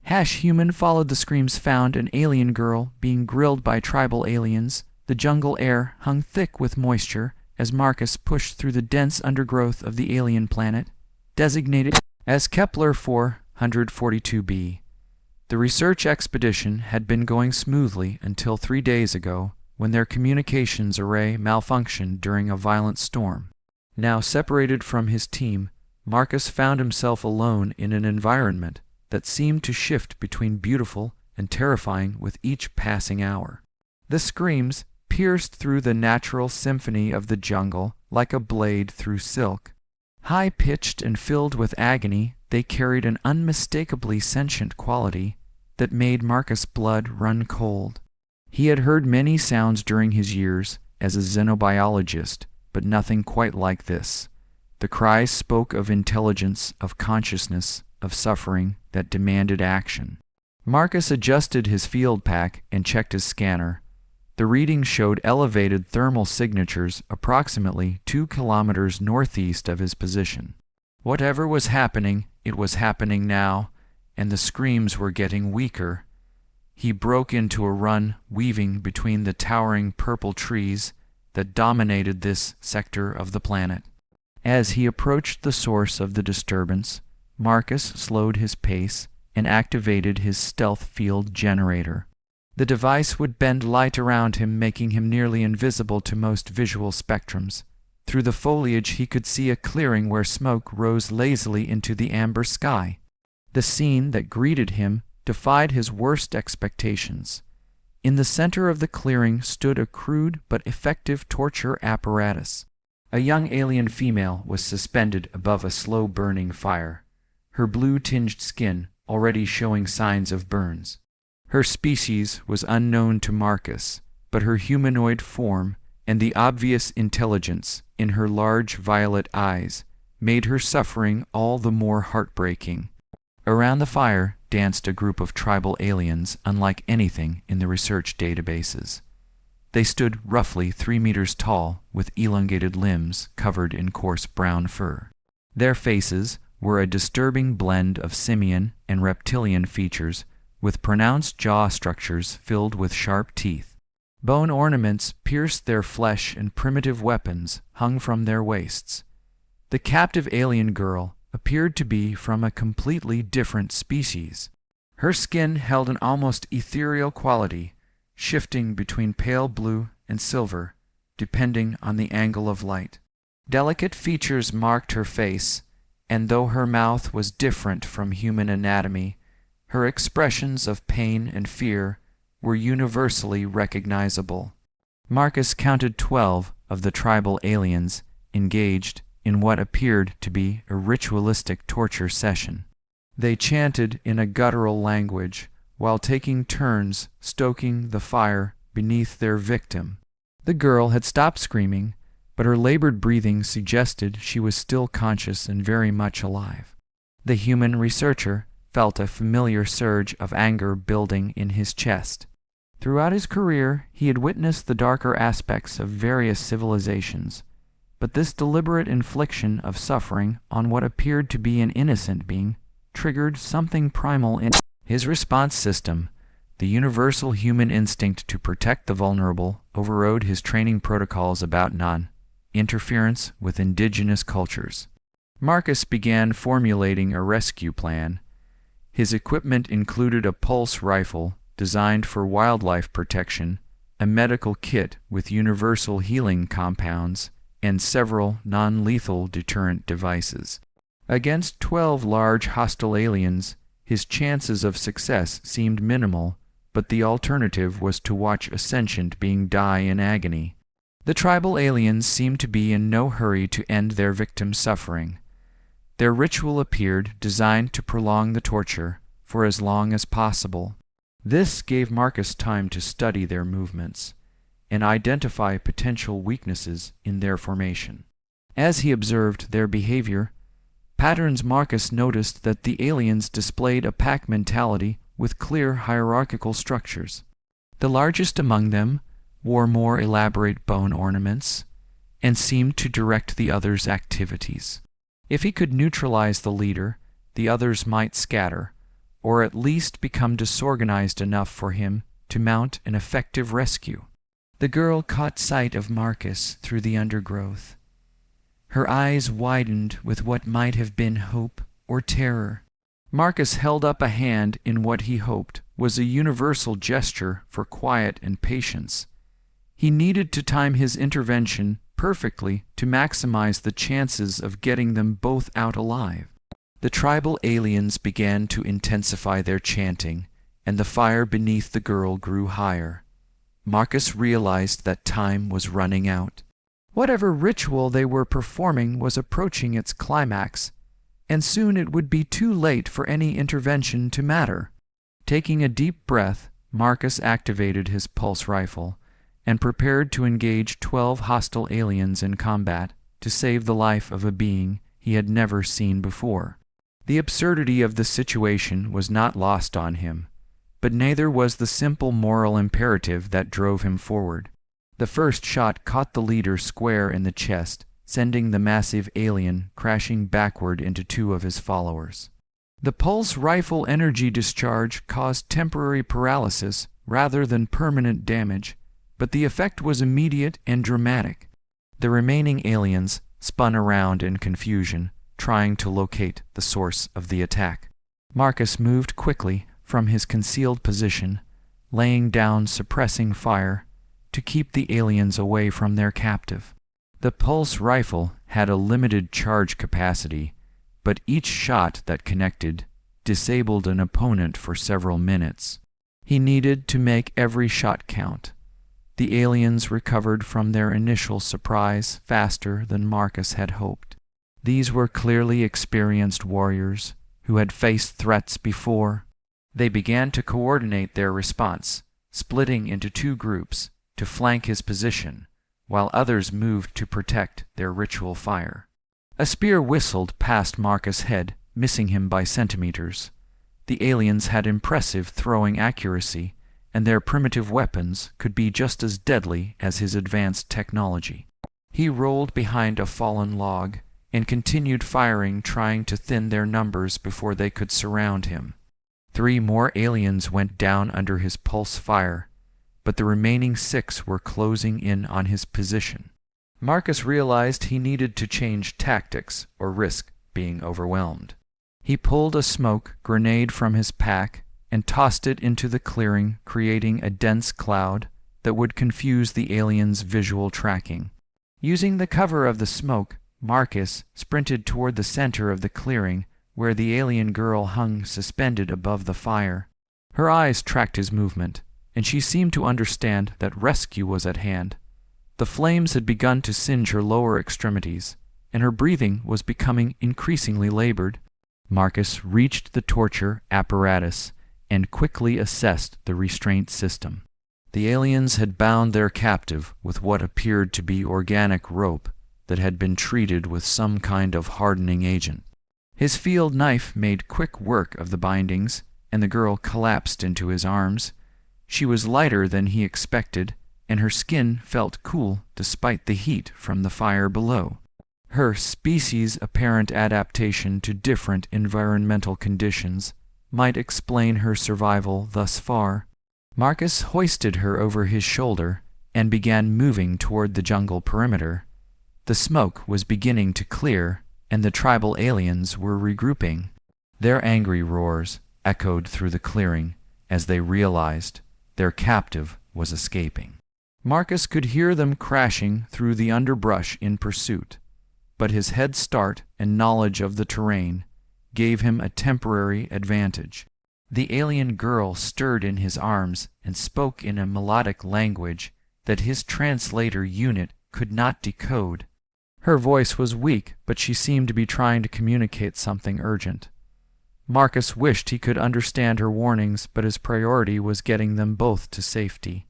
Human followed the screams, found an alien girl being grilled by tribal aliens. The jungle air hung thick with moisture as Marcus pushed through the dense undergrowth of the alien planet, designated as Kepler 442b. The research expedition had been going smoothly until 3 days ago, when their communications array malfunctioned during a violent storm. Now separated from his team, Marcus found himself alone in an environment that seemed to shift between beautiful and terrifying with each passing hour. The screams pierced through the natural symphony of the jungle like a blade through silk. High-pitched and filled with agony, they carried an unmistakably sentient quality that made Marcus' blood run cold. He had heard many sounds during his years as a xenobiologist, but nothing quite like this. The cries spoke of intelligence, of consciousness, of suffering that demanded action. Marcus adjusted his field pack and checked his scanner. The reading showed elevated thermal signatures approximately 2 kilometers northeast of his position. Whatever was happening, it was happening now, and the screams were getting weaker. He broke into a run, weaving between the towering purple trees that dominated this sector of the planet. As he approached the source of the disturbance, Marcus slowed his pace and activated his stealth field generator. The device would bend light around him, making him nearly invisible to most visual spectrums. Through the foliage he could see a clearing where smoke rose lazily into the amber sky. The scene that greeted him defied his worst expectations. In the center of the clearing stood a crude but effective torture apparatus. A young alien female was suspended above a slow-burning fire, her blue-tinged skin already showing signs of burns. Her species was unknown to Marcus, but her humanoid form and the obvious intelligence in her large violet eyes made her suffering all the more heartbreaking. Around the fire danced a group of tribal aliens unlike anything in the research databases. They stood roughly 3 meters tall, with elongated limbs covered in coarse brown fur. Their faces were a disturbing blend of simian and reptilian features, with pronounced jaw structures filled with sharp teeth. Bone ornaments pierced their flesh and primitive weapons hung from their waists. The captive alien girl appeared to be from a completely different species. Her skin held an almost ethereal quality, shifting between pale blue and silver, depending on the angle of light. Delicate features marked her face, and though her mouth was different from human anatomy, her expressions of pain and fear were universally recognizable. Marcus counted 12 of the tribal aliens engaged in what appeared to be a ritualistic torture session. They chanted in a guttural language while taking turns stoking the fire beneath their victim. The girl had stopped screaming, but her labored breathing suggested she was still conscious and very much alive. The human researcher felt a familiar surge of anger building in his chest. Throughout his career, he had witnessed the darker aspects of various civilizations, but this deliberate infliction of suffering on what appeared to be an innocent being triggered something primal in his response system. The universal human instinct to protect the vulnerable overrode his training protocols about non-interference with indigenous cultures. Marcus began formulating a rescue plan. His equipment included a pulse rifle designed for wildlife protection, a medical kit with universal healing compounds, and several non-lethal deterrent devices. Against 12 large hostile aliens, his chances of success seemed minimal, but the alternative was to watch a sentient being die in agony. The tribal aliens seemed to be in no hurry to end their victims' suffering. Their ritual appeared designed to prolong the torture for as long as possible. This gave Marcus time to study their movements and identify potential weaknesses in their formation. As he observed their behavior patterns, Marcus noticed that the aliens displayed a pack mentality with clear hierarchical structures. The largest among them wore more elaborate bone ornaments and seemed to direct the others' activities. If he could neutralize the leader, the others might scatter, or at least become disorganized enough for him to mount an effective rescue. The girl caught sight of Marcus through the undergrowth. Her eyes widened with what might have been hope or terror. Marcus held up a hand in what he hoped was a universal gesture for quiet and patience. He needed to time his intervention perfectly to maximize the chances of getting them both out alive. The tribal aliens began to intensify their chanting, and the fire beneath the girl grew higher. Marcus realized that time was running out. Whatever ritual they were performing was approaching its climax, and soon it would be too late for any intervention to matter. Taking a deep breath, Marcus activated his pulse rifle and prepared to engage 12 hostile aliens in combat to save the life of a being he had never seen before. The absurdity of the situation was not lost on him, but neither was the simple moral imperative that drove him forward. The first shot caught the leader square in the chest, sending the massive alien crashing backward into 2 of his followers. The pulse rifle energy discharge caused temporary paralysis rather than permanent damage, but the effect was immediate and dramatic. The remaining aliens spun around in confusion, trying to locate the source of the attack. Marcus moved quickly from his concealed position, laying down suppressing fire to keep the aliens away from their captive. The pulse rifle had a limited charge capacity, but each shot that connected disabled an opponent for several minutes. He needed to make every shot count. The aliens recovered from their initial surprise faster than Marcus had hoped. These were clearly experienced warriors who had faced threats before. They began to coordinate their response, splitting into 2 groups to flank his position, while others moved to protect their ritual fire. A spear whistled past Marcus' head, missing him by centimeters. The aliens had impressive throwing accuracy, and their primitive weapons could be just as deadly as his advanced technology. He rolled behind a fallen log and continued firing, trying to thin their numbers before they could surround him. 3 more aliens went down under his pulse fire, but the remaining 6 were closing in on his position. Marcus realized he needed to change tactics or risk being overwhelmed. He pulled a smoke grenade from his pack and tossed it into the clearing, creating a dense cloud that would confuse the aliens' visual tracking. Using the cover of the smoke, Marcus sprinted toward the center of the clearing, where the alien girl hung suspended above the fire. Her eyes tracked his movement, and she seemed to understand that rescue was at hand. The flames had begun to singe her lower extremities, and her breathing was becoming increasingly labored. Marcus reached the torture apparatus and quickly assessed the restraint system. The aliens had bound their captive with what appeared to be organic rope that had been treated with some kind of hardening agent. His field knife made quick work of the bindings, and the girl collapsed into his arms. She was lighter than he expected, and her skin felt cool despite the heat from the fire below. Her species' apparent adaptation to different environmental conditions might explain her survival thus far. Marcus hoisted her over his shoulder and began moving toward the jungle perimeter. The smoke was beginning to clear, and the tribal aliens were regrouping. Their angry roars echoed through the clearing as they realized their captive was escaping. Marcus could hear them crashing through the underbrush in pursuit, but his head start and knowledge of the terrain gave him a temporary advantage. The alien girl stirred in his arms and spoke in a melodic language that his translator unit could not decode. Her voice was weak, but she seemed to be trying to communicate something urgent. Marcus wished he could understand her warnings, but his priority was getting them both to safety.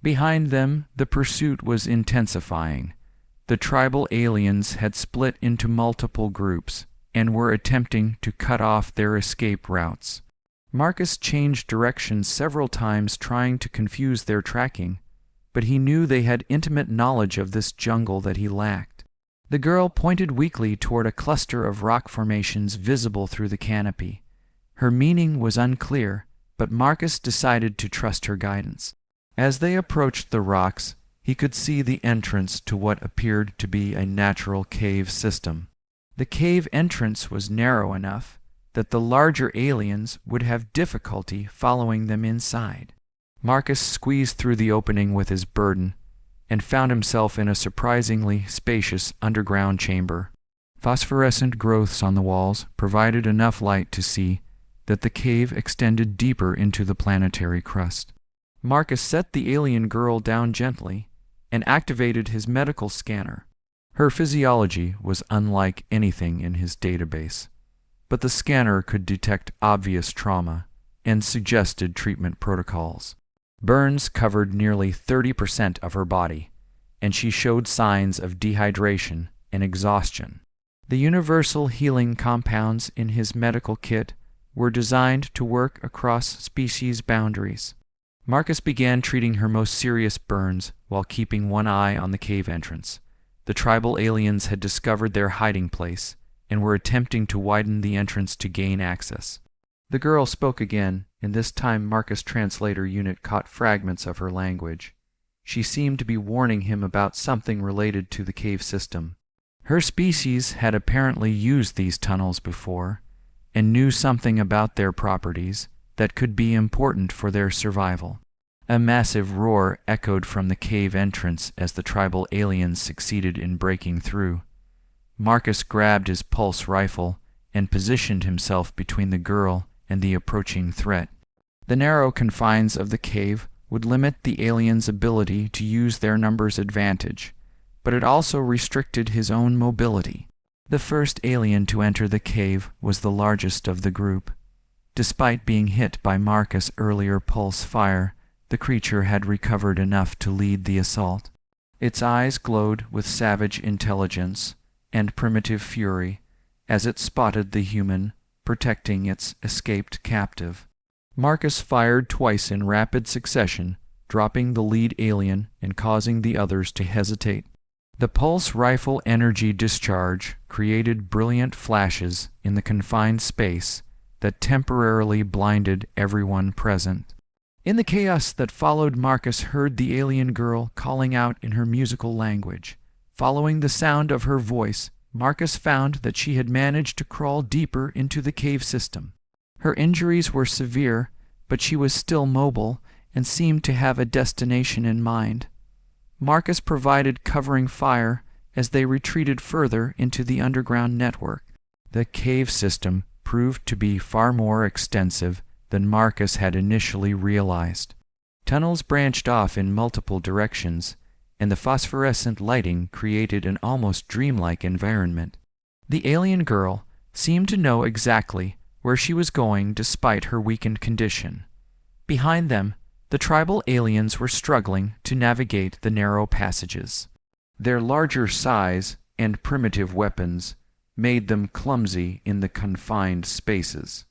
Behind them, the pursuit was intensifying. The tribal aliens had split into multiple groups and were attempting to cut off their escape routes. Marcus changed direction several times, trying to confuse their tracking, but he knew they had intimate knowledge of this jungle that he lacked. The girl pointed weakly toward a cluster of rock formations visible through the canopy. Her meaning was unclear, but Marcus decided to trust her guidance. As they approached the rocks, he could see the entrance to what appeared to be a natural cave system. The cave entrance was narrow enough that the larger aliens would have difficulty following them inside. Marcus squeezed through the opening with his burden and found himself in a surprisingly spacious underground chamber. Phosphorescent growths on the walls provided enough light to see that the cave extended deeper into the planetary crust. Marcus set the alien girl down gently and activated his medical scanner. Her physiology was unlike anything in his database, but the scanner could detect obvious trauma and suggested treatment protocols. Burns covered nearly 30% of her body, and she showed signs of dehydration and exhaustion. The universal healing compounds in his medical kit were designed to work across species boundaries. Marcus began treating her most serious burns while keeping one eye on the cave entrance. The tribal aliens had discovered their hiding place and were attempting to widen the entrance to gain access. The girl spoke again, and this time Marcus' translator unit caught fragments of her language. She seemed to be warning him about something related to the cave system. Her species had apparently used these tunnels before and knew something about their properties that could be important for their survival. A massive roar echoed from the cave entrance as the tribal aliens succeeded in breaking through. Marcus grabbed his pulse rifle and positioned himself between the girl and the approaching threat. The narrow confines of the cave would limit the aliens' ability to use their numbers advantage, but it also restricted his own mobility. The first alien to enter the cave was the largest of the group. Despite being hit by Marcus' earlier pulse fire, the creature had recovered enough to lead the assault. Its eyes glowed with savage intelligence and primitive fury as it spotted the human protecting its escaped captive. Marcus fired twice in rapid succession, dropping the lead alien and causing the others to hesitate. The pulse rifle energy discharge created brilliant flashes in the confined space that temporarily blinded everyone present. In the chaos that followed, Marcus heard the alien girl calling out in her musical language. Following the sound of her voice, Marcus found that she had managed to crawl deeper into the cave system. Her injuries were severe, but she was still mobile and seemed to have a destination in mind. Marcus provided covering fire as they retreated further into the underground network. The cave system proved to be far more extensive than Marcus had initially realized. Tunnels branched off in multiple directions, and the phosphorescent lighting created an almost dreamlike environment. The alien girl seemed to know exactly where she was going despite her weakened condition. Behind them, the tribal aliens were struggling to navigate the narrow passages. Their larger size and primitive weapons made them clumsy in the confined spaces.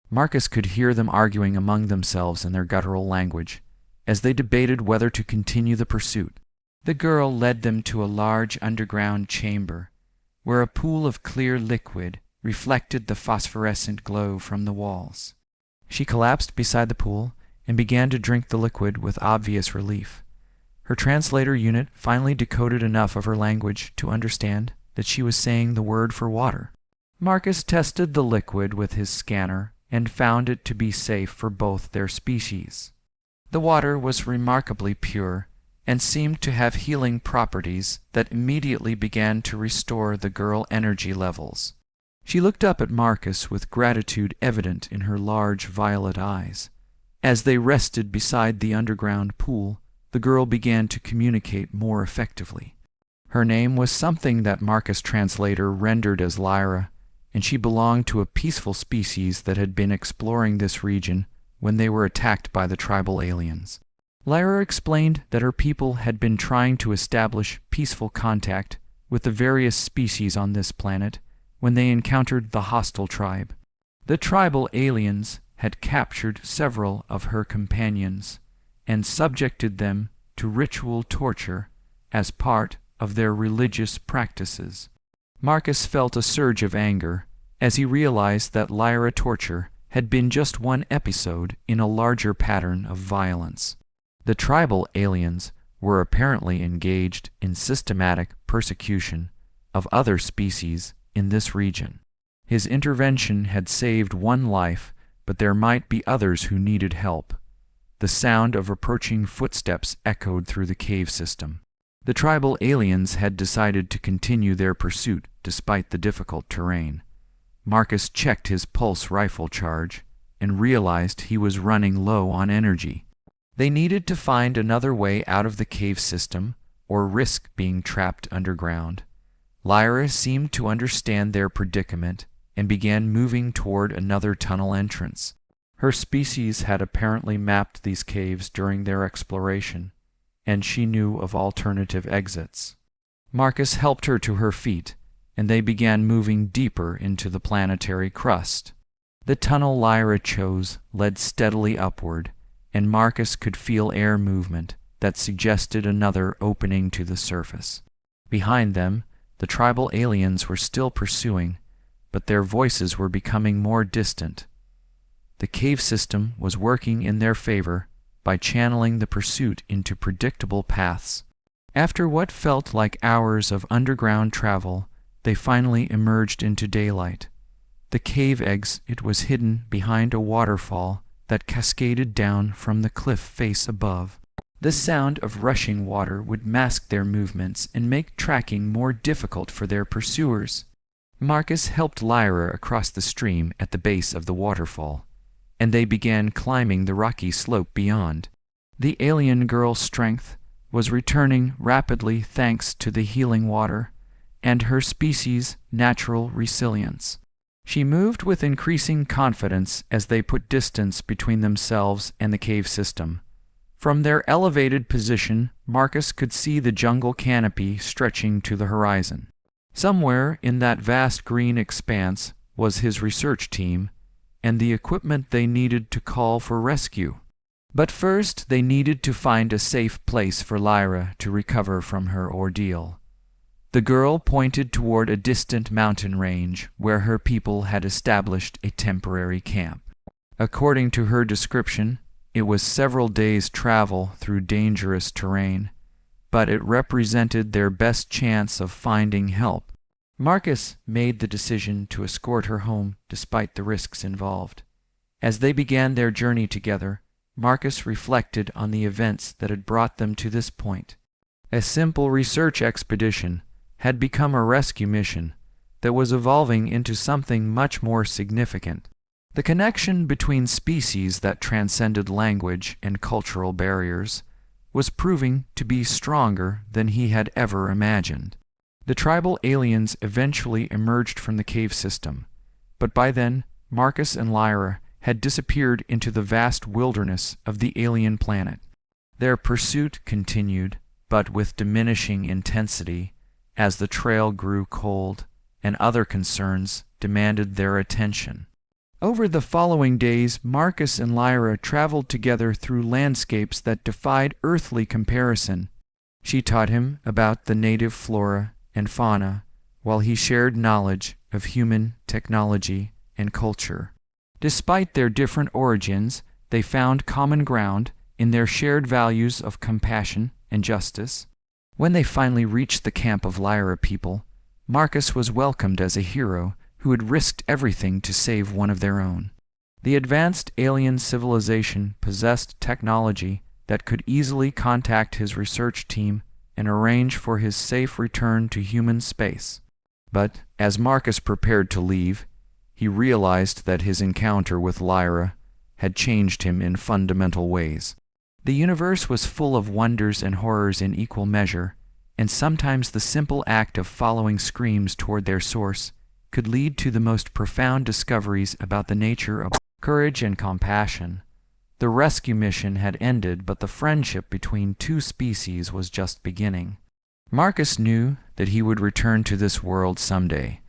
Marcus could hear them arguing among themselves in their guttural language as they debated whether to continue the pursuit. The girl led them to a large underground chamber where a pool of clear liquid reflected the phosphorescent glow from the walls. She collapsed beside the pool and began to drink the liquid with obvious relief. Her translator unit finally decoded enough of her language to understand that she was saying the word for water. Marcus tested the liquid with his scanner and found it to be safe for both their species. The water was remarkably pure and seemed to have healing properties that immediately began to restore the girl energy levels. She looked up at Marcus with gratitude evident in her large violet eyes. As they rested beside the underground pool, the girl began to communicate more effectively. Her name was something that Marcus' translator rendered as Lyra, and she belonged to a peaceful species that had been exploring this region when they were attacked by the tribal aliens. Lyra explained that her people had been trying to establish peaceful contact with the various species on this planet when they encountered the hostile tribe. The tribal aliens had captured several of her companions and subjected them to ritual torture as part of their religious practices. Marcus felt a surge of anger as he realized that Lyra torture had been just one episode in a larger pattern of violence. The tribal aliens were apparently engaged in systematic persecution of other species in this region. His intervention had saved one life, but there might be others who needed help. The sound of approaching footsteps echoed through the cave system. The tribal aliens had decided to continue their pursuit despite the difficult terrain. Marcus checked his pulse rifle charge and realized he was running low on energy. They needed to find another way out of the cave system or risk being trapped underground. Lyra seemed to understand their predicament and began moving toward another tunnel entrance. Her species had apparently mapped these caves during their exploration, and she knew of alternative exits. Marcus helped her to her feet, and they began moving deeper into the planetary crust. The tunnel Lyra chose led steadily upward, and Marcus could feel air movement that suggested another opening to the surface. Behind them, the tribal aliens were still pursuing, but their voices were becoming more distant. The cave system was working in their favor by channeling the pursuit into predictable paths. After what felt like hours of underground travel, they finally emerged into daylight. The cave exit was hidden behind a waterfall that cascaded down from the cliff face above. The sound of rushing water would mask their movements and make tracking more difficult for their pursuers. Marcus helped Lyra across the stream at the base of the waterfall, and they began climbing the rocky slope beyond. The alien girl's strength was returning rapidly thanks to the healing water and her species' natural resilience. She moved with increasing confidence as they put distance between themselves and the cave system. From their elevated position, Marcus could see the jungle canopy stretching to the horizon. Somewhere in that vast green expanse was his research team and the equipment they needed to call for rescue. But first they needed to find a safe place for Lyra to recover from her ordeal. The girl pointed toward a distant mountain range where her people had established a temporary camp. According to her description, it was several days' travel through dangerous terrain, but it represented their best chance of finding help. Marcus made the decision to escort her home despite the risks involved. As they began their journey together, Marcus reflected on the events that had brought them to this point. A simple research expedition had become a rescue mission that was evolving into something much more significant. The connection between species that transcended language and cultural barriers was proving to be stronger than he had ever imagined. The tribal aliens eventually emerged from the cave system, but by then Marcus and Lyra had disappeared into the vast wilderness of the alien planet. Their pursuit continued, but with diminishing intensity, as the trail grew cold and other concerns demanded their attention. Over the following days, Marcus and Lyra traveled together through landscapes that defied earthly comparison. She taught him about the native flora and fauna, while he shared knowledge of human technology and culture. Despite their different origins, they found common ground in their shared values of compassion and justice. When they finally reached the camp of Lyra people, Marcus was welcomed as a hero who had risked everything to save one of their own. The advanced alien civilization possessed technology that could easily contact his research team and arrange for his safe return to human space. But as Marcus prepared to leave, he realized that his encounter with Lyra had changed him in fundamental ways. The universe was full of wonders and horrors in equal measure, and sometimes the simple act of following screams toward their source could lead to the most profound discoveries about the nature of courage and compassion. The rescue mission had ended, but the friendship between two species was just beginning. Marcus knew that he would return to this world someday,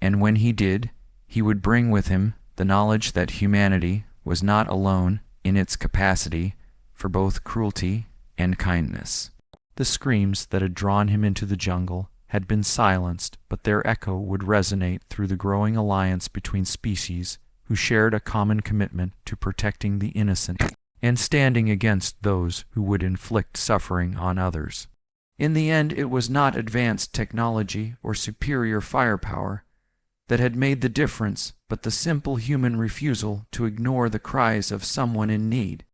and when he did, he would bring with him the knowledge that humanity was not alone in its capacity for both cruelty and kindness. The screams that had drawn him into the jungle had been silenced, but their echo would resonate through the growing alliance between species who shared a common commitment to protecting the innocent and standing against those who would inflict suffering on others. In the end, it was not advanced technology or superior firepower that had made the difference, but the simple human refusal to ignore the cries of someone in need.